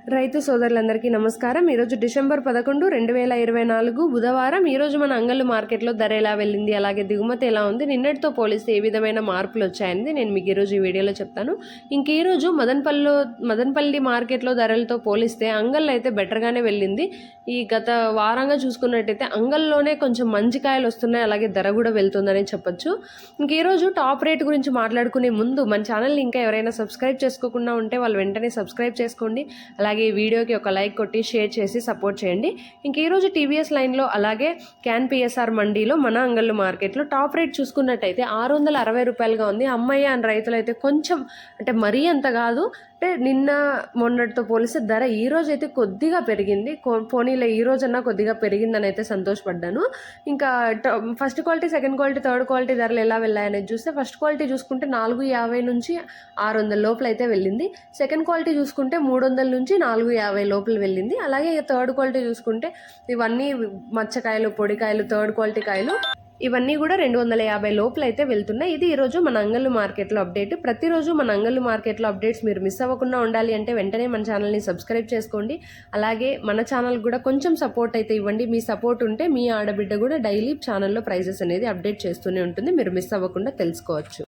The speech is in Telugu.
రైతు సోదరులందరికీ నమస్కారం. ఈరోజు డిసెంబర్ 11, 2024 బుధవారం. ఈరోజు మన అంగళ్ళు మార్కెట్లో ధర ఎలా వెళ్ళింది, అలాగే దిగుమతి ఎలా ఉంది, నిన్నటితో పోలిస్తే ఏ విధమైన మార్పులు వచ్చాయని నేను మీకు ఈరోజు ఈ వీడియోలో చెప్తాను. ఈరోజు మదనపల్లి మార్కెట్లో ధరలతో పోలిస్తే అంగళ్ళు అయితే బెటర్గానే వెళ్ళింది. ఈ గత వారంగా చూసుకున్నట్టయితే అంగల్లోనే కొంచెం మంచి కాయలు వస్తున్నాయి, అలాగే ధర కూడా వెళ్తుందని చెప్పొచ్చు. ఈరోజు టాప్ రేట్ గురించి మాట్లాడుకునే ముందు మన ఛానల్ని ఇంకా ఎవరైనా సబ్స్క్రైబ్ చేసుకోకుండా ఉంటే వాళ్ళు వెంటనే సబ్స్క్రైబ్ చేసుకోండి. అలాగే ఈ వీడియోకి ఒక లైక్ కొట్టి షేర్ చేసి సపోర్ట్ చేయండి. ఈరోజు టీవీఎస్ లైన్లో అలాగే క్యాన్ పిఎస్ఆర్ మండీలో మన అంగళ్ళు మార్కెట్లో టాప్ రేట్ చూసుకున్నట్టయితే 660 రూపాయలుగా ఉంది. అమ్మయ్య అని రైతులు అయితే కొంచెం అంటే మరీ అంత కాదు, అంటే నిన్న మొన్నటితో పోలిస్తే ధర ఈ రోజు అయితే కొద్దిగా పెరిగింది. పోనీలో ఈ రోజన్నా కొద్దిగా పెరిగిందని అయితే సంతోషపడ్డాను. ఇంకా first quality, second quality, third quality ధరలు ఎలా వెళ్ళాయనేది చూస్తే ఫస్ట్ క్వాలిటీ చూసుకుంటే 450 నుంచి 600 లోపల అయితే వెళ్ళింది. సెకండ్ క్వాలిటీ చూసుకుంటే 300 నుంచి 450 లోపల వెళ్ళింది. అలాగే థర్డ్ క్వాలిటీ చూసుకుంటే ఇవన్నీ మచ్చకాయలు, పొడికాయలు, థర్డ్ క్వాలిటీ కాయలు ఇవన్నీ కూడా 250 లోపల అయితే వెళ్తున్నాయి. ఇది ఈరోజు మన అంగళ్ళు మార్కెట్లో అప్డేట్. ప్రతిరోజు మన అంగళ్ళు మార్కెట్లో అప్డేట్స్ మీరు మిస్ అవ్వకుండా ఉండాలి అంటే వెంటనే మన ఛానల్ని సబ్స్క్రైబ్ చేసుకోండి. అలాగే మన ఛానల్ కూడా కొంచెం సపోర్ట్ అయితే ఇవ్వండి. మీ సపోర్ట్ ఉంటే మీ ఆడబిడ్డ కూడా డైలీ ఛానల్లో ప్రైజెస్ అనేది అప్డేట్ చేస్తూనే ఉంటుంది, మీరు మిస్ అవ్వకుండా తెలుసుకోవచ్చు.